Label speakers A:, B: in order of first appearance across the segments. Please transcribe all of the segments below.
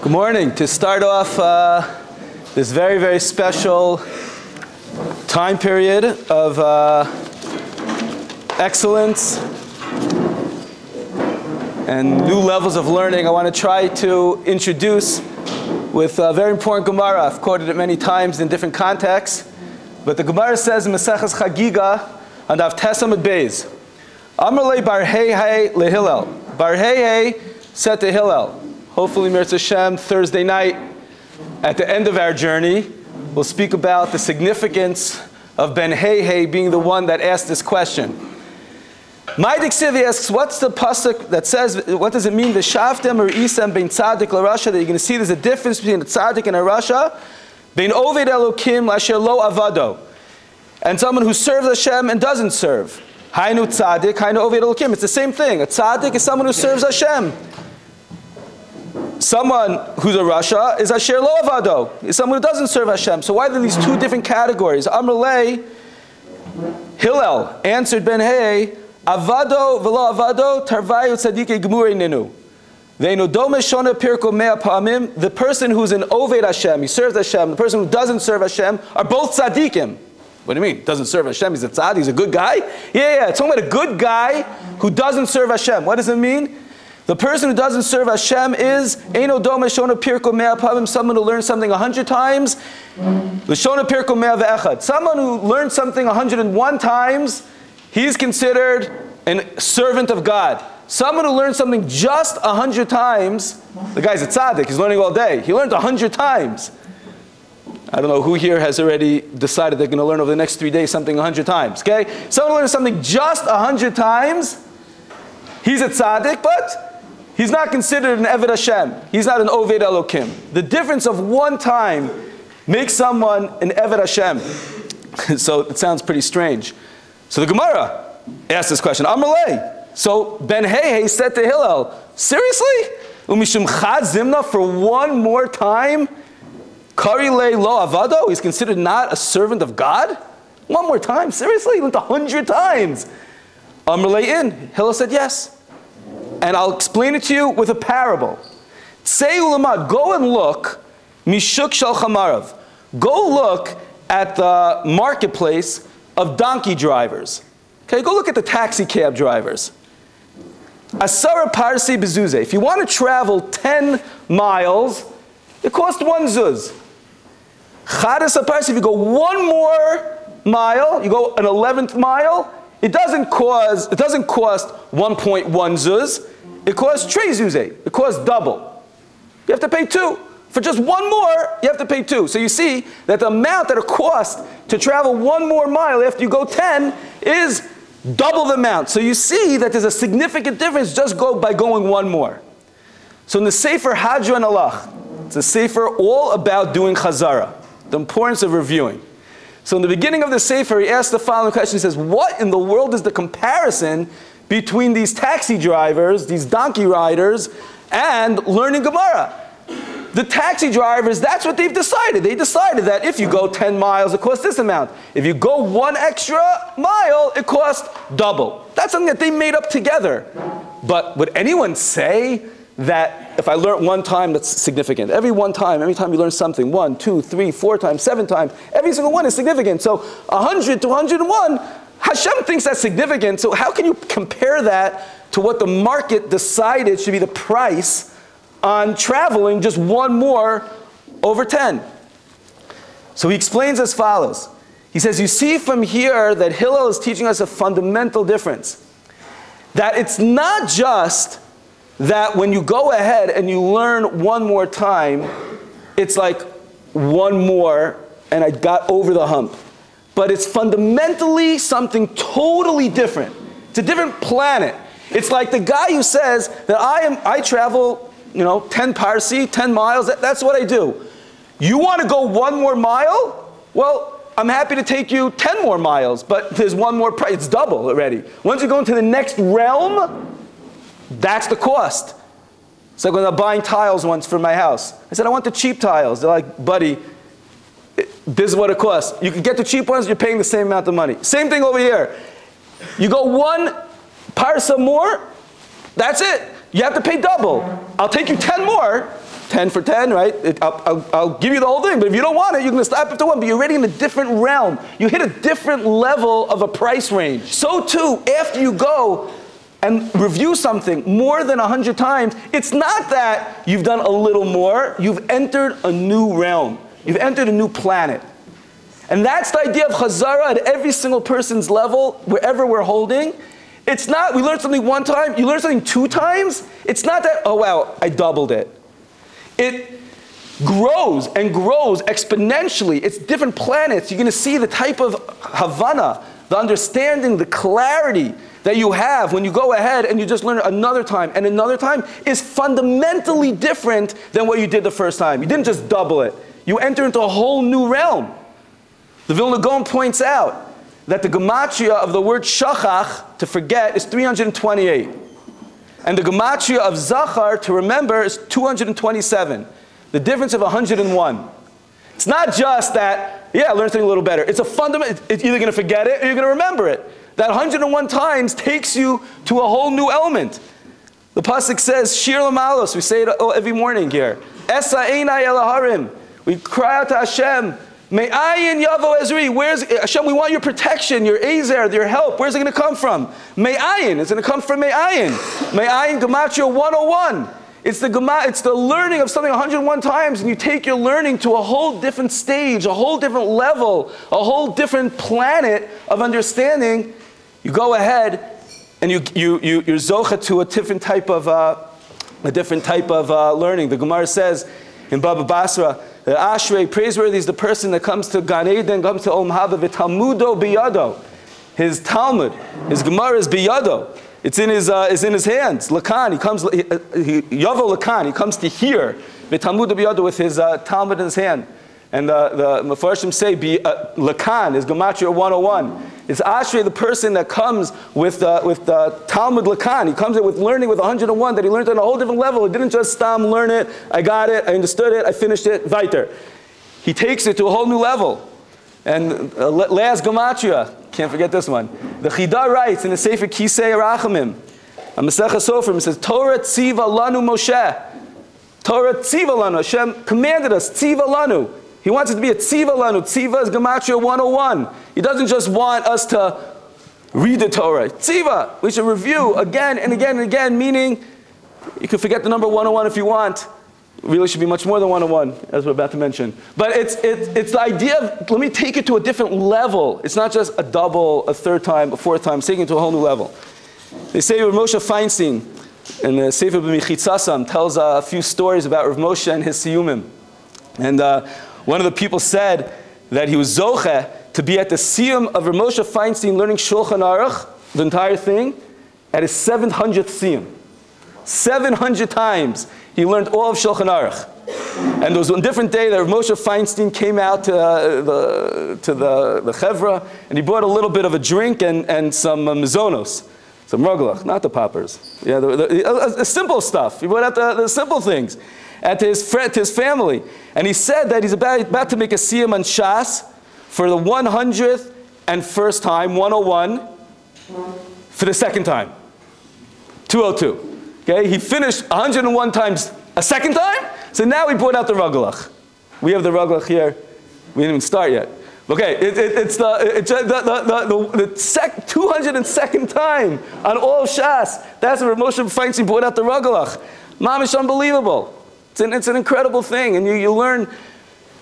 A: Good morning. To start off this very, very special time period of excellence and new levels of learning, I want to try to introduce with a very important Gemara. I've quoted it many times in different contexts, but the Gemara says in Maseches Chagiga on Daf Tesamud Beis, Amar le Bar Hei le Hillel. Bar Hei said to Hillel, hopefully, Mirz Hashem, Thursday night, at the end of our journey, we'll speak about the significance of Ben Hei being the one that asked this question. Maidik Sivi asks, what's the pasuk that says, what does it mean, V'shavtem or Isam ben Tzadik l'Rasha, that you're going to see there's a difference between a Tzadik and a Rasha, ben Oved Elokim l'asher lo avado, and someone who serves Hashem and doesn't serve. Hainu Tzadik, Hainu Oved Elokim. It's the same thing. A Tzadik is someone who serves Hashem. Someone who's a Rasha is Asher Lo Avado, is someone who doesn't serve Hashem. So why are there these two different categories? Amrlei, Hillel answered Ben Hei, Avado v'lo Avado tarvayu tzadike gemurei ninu. Ve'enu dome shona pirko mea pa'amim. The person who's an Oved Hashem, he serves Hashem. The person who doesn't serve Hashem are both tzadikim. What do you mean? Doesn't serve Hashem? He's a tzaddik. He's a good guy? Yeah. It's talking about a good guy who doesn't serve Hashem. What does it mean? The person who doesn't serve Hashem is Eino Doma Shona Pirko Mea Pavim, someone who learns something 100 times. L'Shona Pirko Mea Ve'echad. Someone who learns something 101 times, he's considered a servant of God. Someone who learns something just 100 times, the guy's a tzaddik, he's learning all day. He learned 100 times. I don't know who here has already decided they're going to learn over the next 3 days something 100 times, okay? Someone who learns something just 100 times, he's a tzaddik, but he's not considered an Eved Hashem. He's not an Oved Elokim. The difference of one time makes someone an Eved Hashem. So it sounds pretty strange. So the Gemara asked this question. Amalei. So Ben Hei said to Hillel, seriously? Umishum Chad Zimna, for one more time? Kari le lo avado? He's considered not a servant of God? One more time? Seriously? He went 100 times. Amalei in. Hillel said yes. And I'll explain it to you with a parable. Say ulamad, go and look, mishuk shel chamarav. Go look at the marketplace of donkey drivers. Okay, go look at the taxi cab drivers. Asara parsi bezuze. If you want to travel 10 miles, it costs 1 zuz. Chadas parsi, if you go 1 more mile, you go an 11th mile, it doesn't cost 1.1 zuz. It costs 3 zuzeh. It costs double. You have to pay 2. For just 1 more, you have to pay 2. So you see that the amount that it costs to travel 1 more mile after you go 10 is double the amount. So you see that there's a significant difference just by going 1 more. So in the Sefer Hadran Alach, it's a Sefer all about doing chazara, the importance of reviewing. So in the beginning of the Sefer, he asks the following question. He says, what in the world is the comparison between these taxi drivers, these donkey riders, and learning Gemara? The taxi drivers, that's what they've decided. They decided that if you go 10 miles, it costs this amount. If you go 1 extra mile, it costs double. That's something that they made up together. But would anyone say that if I learn 1 time, that's significant? Every time you learn something, 1, 2, 3, 4 times, 7 times, every single one is significant. So 100 to 101, Hashem thinks that's significant. So how can you compare that to what the market decided should be the price on traveling just 1 more over 10? So he explains as follows. He says, you see from here that Hillel is teaching us a fundamental difference. That it's not just that when you go ahead and you learn 1 more time, it's like 1 more and I got over the hump. But it's fundamentally something totally different. It's a different planet. It's like the guy who says that I travel, 10 parsi, 10 miles, that's what I do. You want to go 1 more mile? Well, I'm happy to take you 10 more miles, but there's 1 more price, it's double already. Once you go into the next realm, that's the cost. It's like when I'm buying tiles once for my house. I said, I want the cheap tiles. They're like, buddy, this is what it costs. You can get the cheap ones, you're paying the same amount of money. Same thing over here. You go 1 parsa more, that's it. You have to pay double. I'll take you 10 more, 10 for 10, right? I'll give you the whole thing, but if you don't want it, you can stop after 1, but you're already in a different realm. You hit a different level of a price range. So too, after you go and review something more than 100 times, it's not that you've done a little more, you've entered a new realm. You've entered a new planet. And that's the idea of Chazara at every single person's level, wherever we're holding. It's not, we learned something one time, you learn something 2 times, it's not that, oh wow, I doubled it. It grows and grows exponentially. It's different planets. You're going to see the type of Havana, the understanding, the clarity that you have when you go ahead and you just learn another time and another time is fundamentally different than what you did the first time. You didn't just double it. You enter into a whole new realm. The Vilna Gaon points out that the gematria of the word shachach, to forget, is 328. And the gematria of zachar, to remember, is 227. The difference of 101. It's not just that, yeah, I learned something a little better. It's a fundamental, it's either going to forget it or you're going to remember it. That 101 times takes you to a whole new element. The pasuk says, Shir Lamalos, we say it every morning here. Esa einai elaharim. We cry out to Hashem, Me'ayin yavo ezri. Where's Hashem? We want your protection, your ezer, your help. Where's it going to come from? Me'ayin. It's going to come from Me'ayin. Me'ayin gematria 101. It's the learning of something 101 times, and you take your learning to a whole different stage, a whole different level, a whole different planet of understanding. You go ahead and you're zocha to a different type of learning. The Gemara says in Baba Basra that Ashrei, praiseworthy is the person that comes to Gan Eden, comes to Olam Haba v'talmudo biyado. His Talmud, his Gemara is biyado. It's in his hands. Lakan, he comes. Yavo Lakan, he comes to hear v'talmudo biyado with his Talmud in his hand. And the Mefarshim say Lakan is Gematria 101. It's Ashrei, the person that comes with the Talmud Lakan. He comes in with learning with 101 that he learned on a whole different level. He didn't just learn it, I got it, I understood it, I finished it, weiter. He takes it to a whole new level. And last Gematria, can't forget this one. The Chida writes in the Sefer Kisei Rachamim, on Masechah Sofrim, it says, Torah tziva lanu Moshe. Torah tziva lanu. Hashem commanded us, tziva lanu. He wants it to be a tziva lanu. Tziva is Gematria 101. He doesn't just want us to read the Torah. Tziva, we should review again and again and again, meaning you can forget the number 101 if you want. It really should be much more than 101, as we're about to mention. But it's the idea of, let me take it to a different level. It's not just a double, a third time, a fourth time. It's taking it to a whole new level. They say Rav Moshe Feinstein, in the Sefer B'Mechitzasam, tells a few stories about Rav Moshe and his siyumim. And one of the people said that he was zoche to be at the siyum of Rav Moshe Feinstein learning Shulchan Aruch, the entire thing, at his 700th siyum. 700 times he learned all of Shulchan Aruch. And there was one different day that Rav Moshe Feinstein came out to the chevra, and he brought a little bit of a drink and some mizonos, some roglach, not the poppers. Yeah, the simple stuff. He brought out the simple things. And to his family. And he said that he's about to make a siyum on Shas for the 100th and first time, 101, for the second time, 202. Okay, he finished 101 times a second time, so now we brought out the Raglach. We have the Raglach here. We didn't even start yet. Okay, it's the 202nd time on all of Shas. That's where Moshe Feinstein brought out the Raglach. Mamish, unbelievable. It's an incredible thing, and you learn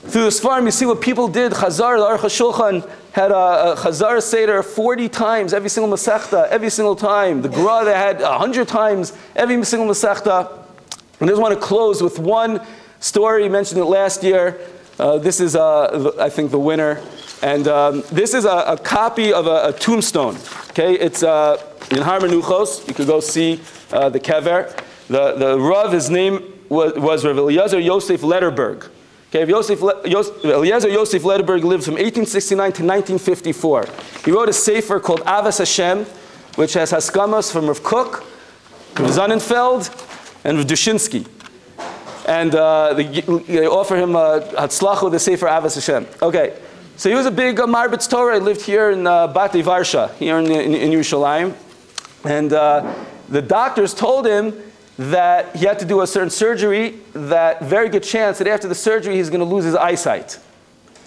A: through this farm. You see what people did. Chazar, the Aruch HaShulchan had a Chazar Seder 40 times, every single Masechta, every single time. The Gra, they had 100 times, every single Masechta. And I just want to close with one story. You mentioned it last year. This is, I think, the winner. And this is a copy of a tombstone. Okay, it's in Har Menuchos. You could go see the kever. The Rav, his name was Rav Eliezer Yosef Lederberg. Okay, Eliezer Yosef Lederberg lived from 1869 to 1954. He wrote a sefer called Avas Hashem, which has haskamas from Rav Kook, Rav Zonnenfeld, and Rav Dushinsky. And they offer him Hatzlachu, the sefer Avas Hashem. Okay, so he was a big Marbitz Torah. He lived here in Batei Varsha, here in Yerushalayim. And the doctors told him that he had to do a certain surgery, that very good chance that after the surgery he's going to lose his eyesight.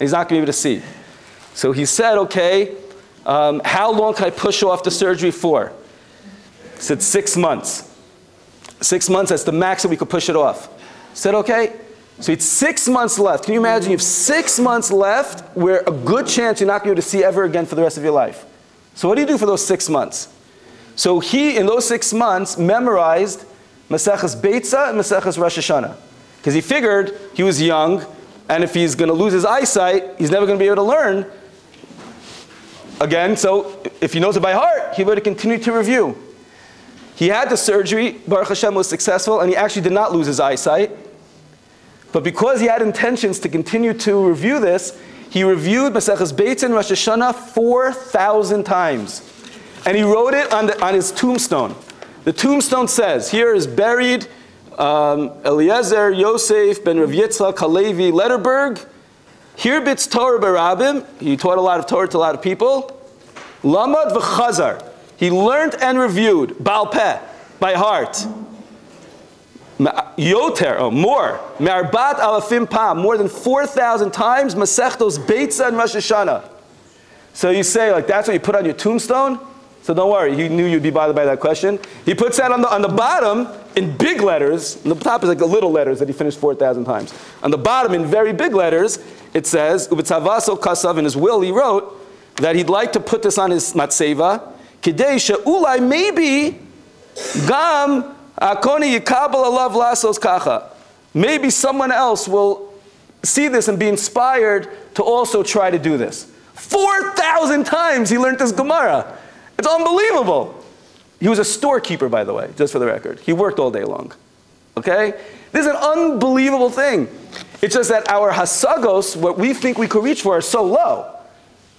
A: He's not going to be able to see. So he said, okay, how long can I push off the surgery for? He said 6 months. 6 months, that's the max that we could push it off. He said, okay. So it's 6 months left. Can you imagine you have 6 months left where a good chance you're not going to be able to see ever again for the rest of your life? So what do you do for those 6 months? So he, in those 6 months, memorized Maseches Beitza and Maseches Rosh Hashanah. Because he figured he was young, and if he's going to lose his eyesight, he's never going to be able to learn again. So if he knows it by heart, he would have continued to review. He had the surgery, Baruch Hashem was successful, and he actually did not lose his eyesight. But because he had intentions to continue to review this, he reviewed Maseches Beitza and Rosh Hashanah 4,000 times. And he wrote it on his tombstone. The tombstone says, here is buried Eliezer Yosef ben Rav Yitzchak Halevi Letterberg. Here bits Torah berabim. He taught a lot of Torah to a lot of people. Lamad v'chazar. He learned and reviewed Baal Peh, by heart. Yoter, more. Me'arbat alafim pam, more than 4,000 times. Masechtos Beitza and Rosh Hashanah. So you say, like, that's what you put on your tombstone? So don't worry, he knew you'd be bothered by that question. He puts that on the bottom in big letters. And the top is like the little letters that he finished 4,000 times. On the bottom in very big letters, it says, Ubetzavaso Kasav, in his will he wrote that he'd like to put this on his matzeva. Kidei she'ulai, maybe, gam akoni yikabel alav lasos kacha. Maybe someone else will see this and be inspired to also try to do this. 4,000 times he learned this Gemara. It's unbelievable. He was a storekeeper, by the way, just for the record. He worked all day long. Okay? This is an unbelievable thing. It's just that our hasagos, what we think we could reach for, are so low.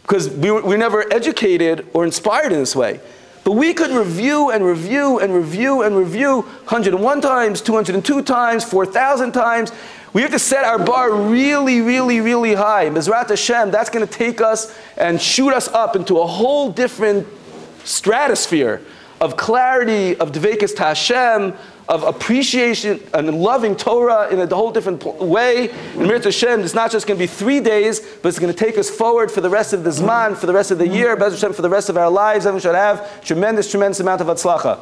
A: Because we were never educated or inspired in this way. But we could review and review and review and review 101 times, 202 times, 4,000 times. We have to set our bar really, really, really high. Bezrat Hashem, that's going to take us and shoot us up into a whole different stratosphere of clarity, of Dveikus to Hashem, of appreciation and loving Torah in a whole different way. And Mirz Hashem, it's not just going to be 3 days, but it's going to take us forward for the rest of the Zman, for the rest of the year, Bez Hashem, for the rest of our lives, and we should have tremendous, tremendous amount of Hatzlacha.